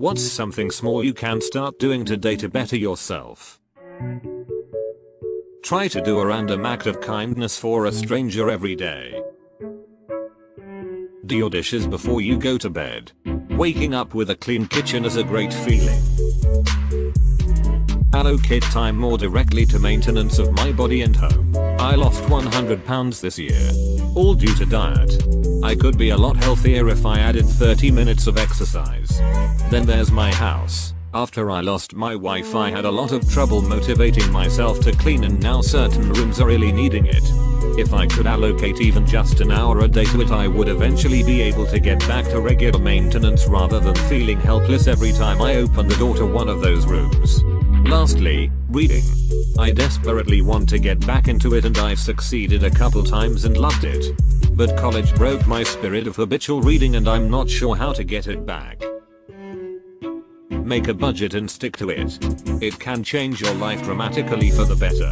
What's something small you can start doing today to better yourself? Try to do a random act of kindness for a stranger every day. Do your dishes before you go to bed. Waking up with a clean kitchen is a great feeling. Allocate time more directly to maintenance of my body and home. I lost 100 pounds this year. All due to diet. I could be a lot healthier if I added 30 minutes of exercise. Then there's my house. After I lost my wife, I had a lot of trouble motivating myself to clean, and now certain rooms are really needing it. If I could allocate even just an hour a day to it, I would eventually be able to get back to regular maintenance rather than feeling helpless every time I open the door to one of those rooms. Lastly, reading. I desperately want to get back into it, and I've succeeded a couple times and loved it. But college broke my spirit of habitual reading, and I'm not sure how to get it back. Make a budget and stick to it. It can change your life dramatically for the better.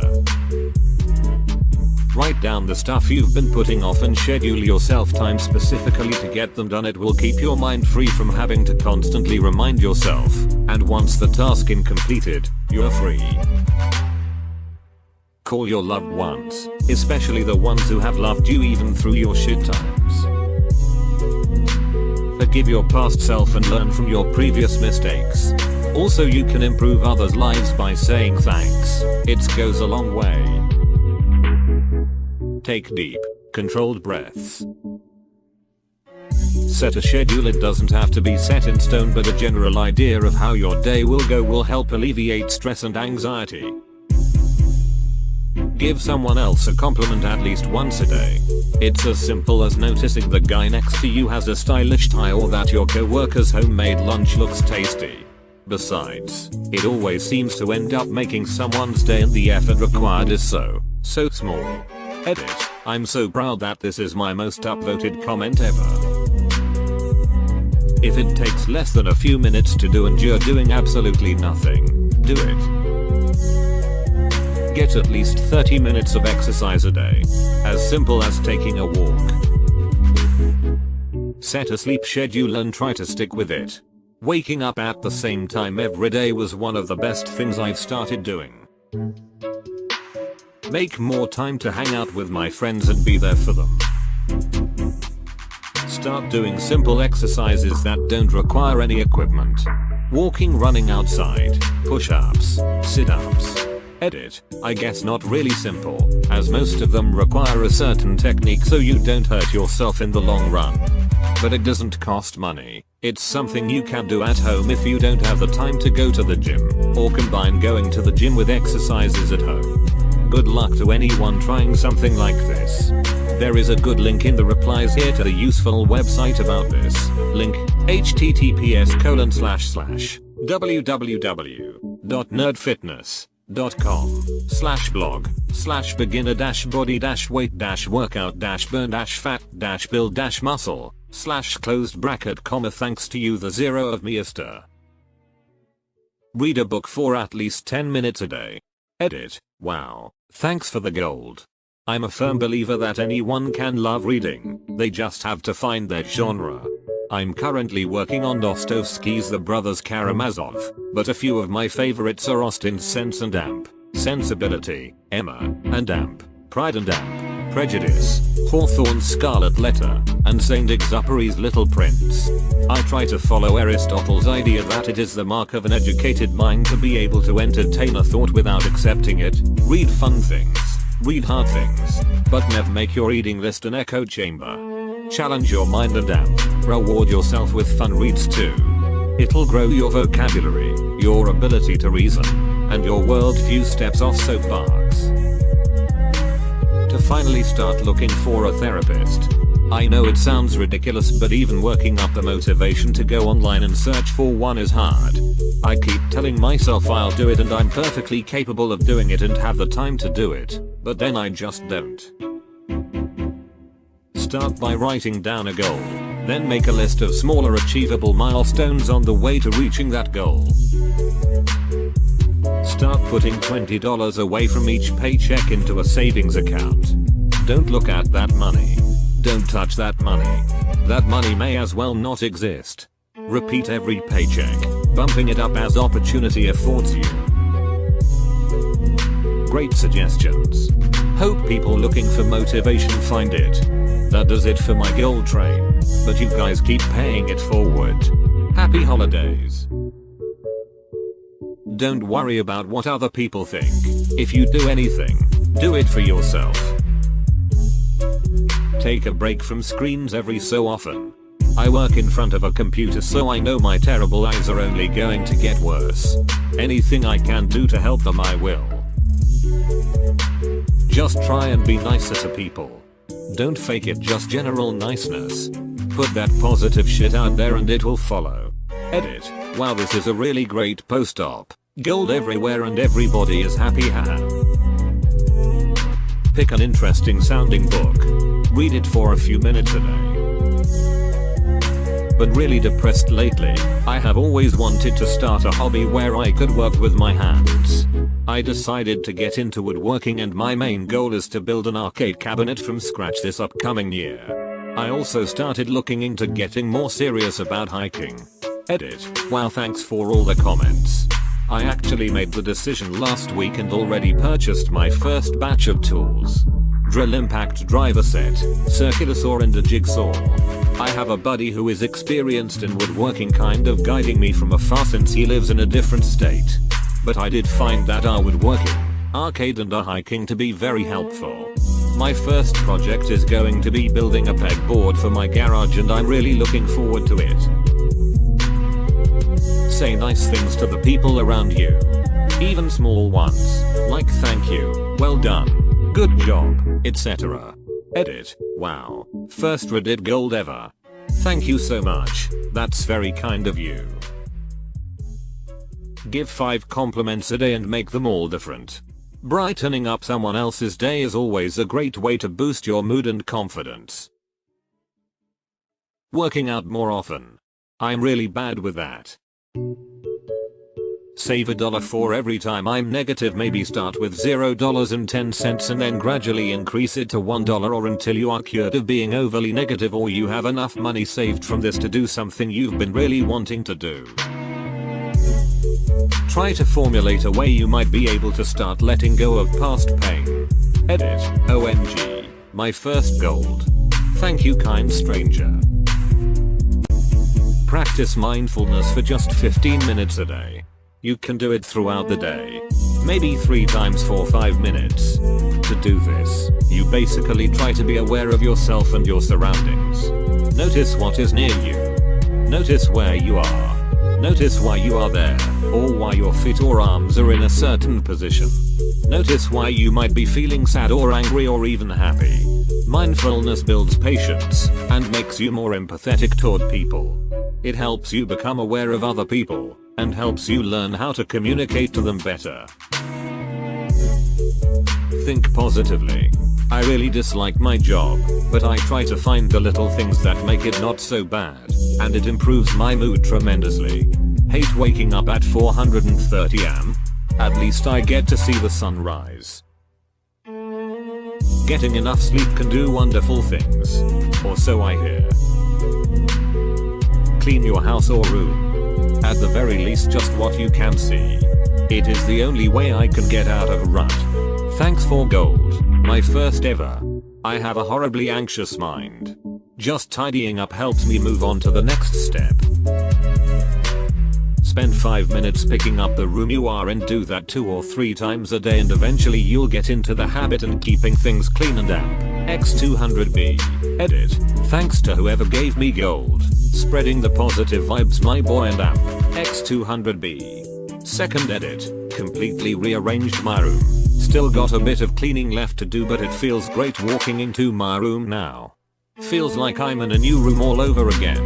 Write down the stuff you've been putting off and schedule yourself time specifically to get them done. It will keep your mind free from having to constantly remind yourself, and once the task is completed, you're free. Call your loved ones, especially the ones who have loved you even through your shit times. Forgive your past self and learn from your previous mistakes. Also, you can improve others' lives by saying thanks. It goes a long way. Take deep, controlled breaths. Set a schedule. It doesn't have to be set in stone, but a general idea of how your day will go will help alleviate stress and anxiety. Give someone else a compliment at least once a day. It's as simple as noticing the guy next to you has a stylish tie, or that your co-worker's homemade lunch looks tasty. Besides, it always seems to end up making someone's day, and the effort required is so small. Edit. I'm so proud that this is my most upvoted comment ever. If it takes less than a few minutes to do and you're doing absolutely nothing, do it. Get at least 30 minutes of exercise a day. As simple as taking a walk. Set a sleep schedule and try to stick with it. Waking up at the same time every day was one of the best things I've started doing. Make more time to hang out with my friends and be there for them. Start doing simple exercises that don't require any equipment. Walking, running outside, push-ups, sit-ups. Edit. I guess not really simple, as most of them require a certain technique so you don't hurt yourself in the long run. But it doesn't cost money. It's something you can do at home if you don't have the time to go to the gym, or combine going to the gym with exercises at home. Good luck to anyone trying something like this. There is a good link in the replies here to the useful website about this. Link: https://www.nerdfitness.com/blog/begin-body-weight-burn-fat-build-muscle/closed bracket, thanks to you the zero of me Easter. Read a book for at least 10 minutes a day. Edit. Wow. Thanks for the gold. I'm a firm believer that anyone can love reading, they just have to find their genre. I'm currently working on Dostoevsky's The Brothers Karamazov, but a few of my favorites are Austen's Sense and Amp, Sensibility, Emma and Amp, Pride and Amp, Prejudice, Hawthorne's Scarlet Letter, and Saint-Exupéry's Little Prince. I try to follow Aristotle's idea that it is the mark of an educated mind to be able to entertain a thought without accepting it. Read fun things, read hard things, but never make your reading list an echo chamber. Challenge your mind and Amp. Reward yourself with fun reads too. It'll grow your vocabulary, your ability to reason, and your worldview steps off soapbox. To finally start looking for a therapist. I know it sounds ridiculous, but even working up the motivation to go online and search for one is hard. I keep telling myself I'll do it and I'm perfectly capable of doing it and have the time to do it, but then I just don't. Start by writing down a goal, then make a list of smaller achievable milestones on the way to reaching that goal. Start putting $20 away from each paycheck into a savings account. Don't look at that money. Don't touch that money. That money may as well not exist. Repeat every paycheck. bumping it up as opportunity affords you. Great suggestions. Hope people looking for motivation find it. That does it for my gold train, but you guys keep paying it forward. Happy holidays. Don't worry about what other people think. If you do anything, do it for yourself. Take a break from screens every so often. I work in front of a computer, so I know my terrible eyes are only going to get worse. Anything I can do to help them, I will. Just try and be nicer to people. Don't fake it, just general niceness. Put that positive shit out there and it will follow. Edit. Wow, this is a really great post-op. Gold everywhere and everybody is happy, haha. Pick an interesting sounding book. Read it for a few minutes a day. But really depressed lately. I have always wanted to start a hobby where I could work with my hands. I decided to get into woodworking, and my main goal is to build an arcade cabinet from scratch this upcoming year. I also started looking into getting more serious about hiking. Edit. Wow, thanks for all the comments. I actually made the decision last week and already purchased my first batch of tools. Drill impact driver set, circular saw and a jigsaw. I have a buddy who is experienced in woodworking kind of guiding me from afar since he lives in a different state. But I did find that our woodworking, arcade and hiking to be very helpful. My first project is going to be building a pegboard for my garage, and I'm really looking forward to it. Say nice things to the people around you. Even small ones, like thank you, well done, good job, etc. Edit. Wow. First Reddit gold ever. Thank you so much. That's very kind of you. Give 5 compliments a day and make them all different. Brightening up someone else's day is always a great way to boost your mood and confidence. Working out more often. I'm really bad with that. Save $1 for every time I'm negative. Maybe start with $0.10 and then gradually increase it to $1 or until you are cured of being overly negative, or you have enough money saved from this to do something you've been really wanting to do. Try to formulate a way you might be able to start letting go of past pain. Edit. OMG. My first gold. Thank you, kind stranger. Practice mindfulness for just 15 minutes a day. You can do it throughout the day. Maybe 3 times for 5 minutes. To do this, you basically try to be aware of yourself and your surroundings. Notice what is near you. Notice where you are. Notice why you are there, or why your feet or arms are in a certain position. Notice why you might be feeling sad or angry or even happy. Mindfulness builds patience and makes you more empathetic toward people. It helps you become aware of other people and helps you learn how to communicate to them better. Think positively. I really dislike my job, but I try to find the little things that make it not so bad, and it improves my mood tremendously. Hate waking up at 4:30 am. At least I get to see the sunrise. Getting enough sleep can do wonderful things. Or so I hear. Clean your house or room. At the very least, just what you can see. It is the only way I can get out of a rut. Thanks for gold. My first ever. I have a horribly anxious mind. Just tidying up helps me move on to the next step. Spend 5 minutes picking up the room you are in. Do that 2 or 3 times a day and eventually you'll get into the habit and keeping things clean and damp. X200B. Edit. Thanks to whoever gave me gold. Spreading the positive vibes, my boy, and amp. X200B. Second edit. Completely rearranged my room. Still got a bit of cleaning left to do, but it feels great walking into my room now. Feels like I'm in a new room all over again.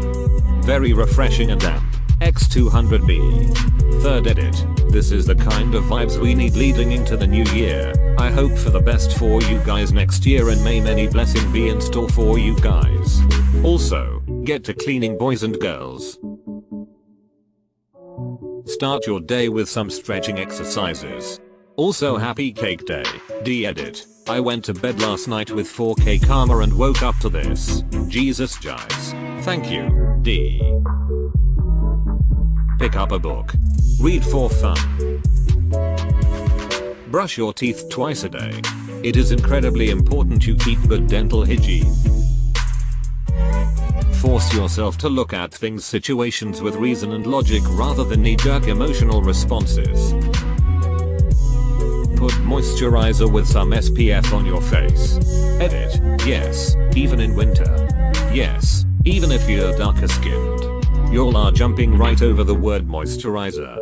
Very refreshing and amp. X200B. Third edit. This is the kind of vibes we need leading into the new year. I hope for the best for you guys next year, and may many blessings be in store for you guys. Also, get to cleaning, boys and girls. Start your day with some stretching exercises. Also, happy cake day. D-edit. I went to bed last night with 4K karma and woke up to this. Jesus Jives. Thank you, D. Pick up a book. Read for fun. Brush your teeth twice a day. It is incredibly important you keep good dental hygiene. Force yourself to look at things, situations with reason and logic rather than knee-jerk emotional responses. Put moisturizer with some SPF on your face. Edit. Yes, even in winter. Yes, even if you're darker skinned. Y'all are jumping right over the word moisturizer.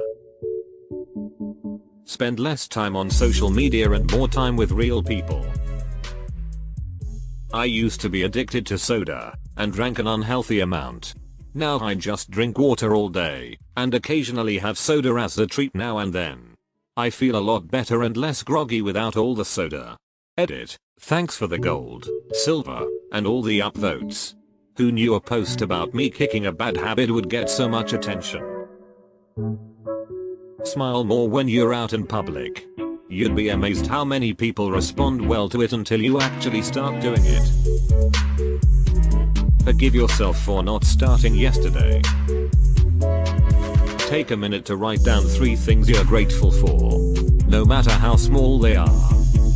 Spend less time on social media and more time with real people. I used to be addicted to soda and drank an unhealthy amount. Now I just drink water all day and occasionally have soda as a treat now and then. I feel a lot better and less groggy without all the soda. Edit. Thanks for the gold, silver, and all the upvotes. Who knew a post about me kicking a bad habit would get so much attention? Smile more when you're out in public. You'd be amazed how many people respond well to it until you actually start doing it. Forgive yourself for not starting yesterday. Take a minute to write down 3 things you're grateful for. No matter how small they are.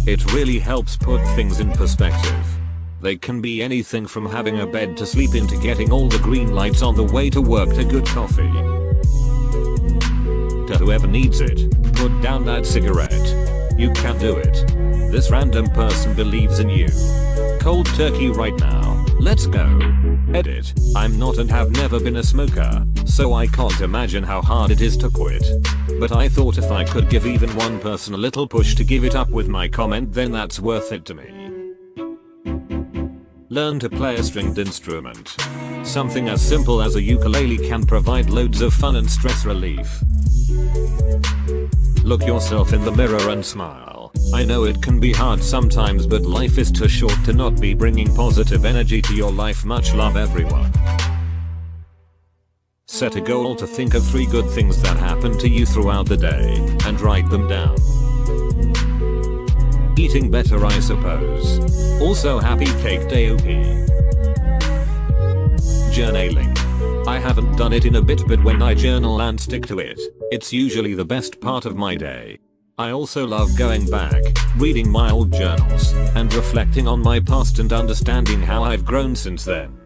It really helps put things in perspective. They can be anything from having a bed to sleep in to getting all the green lights on the way to work to good coffee. To whoever needs it, put down that cigarette. You can do it. This random person believes in you. Cold turkey right now. Let's go. Edit. I'm not and have never been a smoker, so I can't imagine how hard it is to quit. But I thought if I could give even one person a little push to give it up with my comment, then that's worth it to me. Learn to play a stringed instrument. Something as simple as a ukulele can provide loads of fun and stress relief. Look yourself in the mirror and smile. I know it can be hard sometimes, but life is too short to not be bringing positive energy to your life. Much love, everyone. Set a goal to think of 3 good things that happen to you throughout the day and write them down. Eating better, I suppose. Also, happy cake day, OP. Journaling. I haven't done it in a bit, but when I journal and stick to it, it's usually the best part of my day. I also love going back, reading my old journals, and reflecting on my past and understanding how I've grown since then.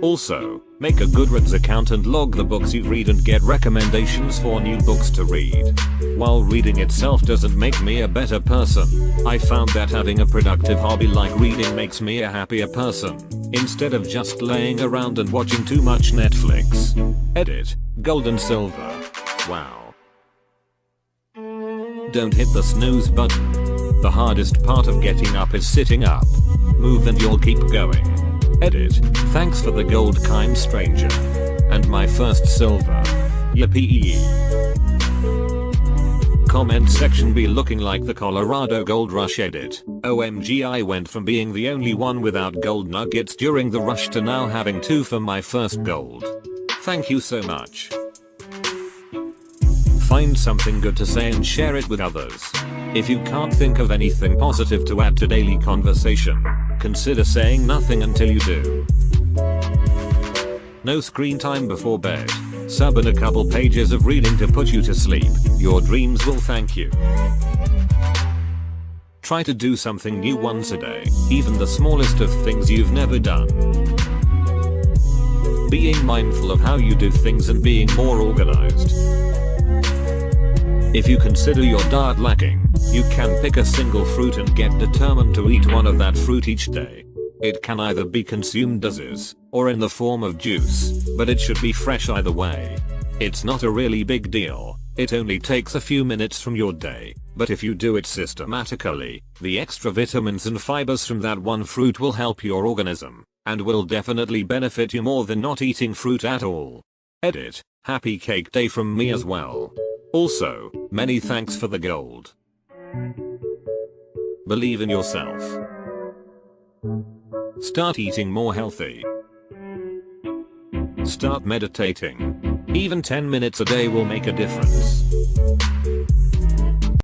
Also, make a Goodreads account and log the books you read and get recommendations for new books to read. While reading itself doesn't make me a better person, I found that having a productive hobby like reading makes me a happier person, instead of just laying around and watching too much Netflix. Edit. Gold and silver. Wow. Don't hit the snooze button. The hardest part of getting up is sitting up. Move and you'll keep going. Edit. Thanks for the gold, kind stranger. And my first silver. Yippee. Comment section be looking like the Colorado Gold Rush. Edit. OMG, I went from being the only one without gold nuggets during the rush to now having 2 for my first gold. Thank you so much. Find something good to say and share it with others. If you can't think of anything positive to add to daily conversation, consider saying nothing until you do. No screen time before bed. Sub in a couple pages of reading to put you to sleep. Your dreams will thank you. Try to do something new once a day, even the smallest of things you've never done. Being mindful of how you do things and being more organized. If you consider your diet lacking, you can pick a single fruit and get determined to eat one of that fruit each day. It can either be consumed as is, or in the form of juice, but it should be fresh either way. It's not a really big deal, it only takes a few minutes from your day, but if you do it systematically, the extra vitamins and fibers from that one fruit will help your organism, and will definitely benefit you more than not eating fruit at all. Edit. Happy cake day from me as well. Also, many thanks for the gold. Believe in yourself. Start eating more healthy. Start meditating. Even 10 minutes a day will make a difference.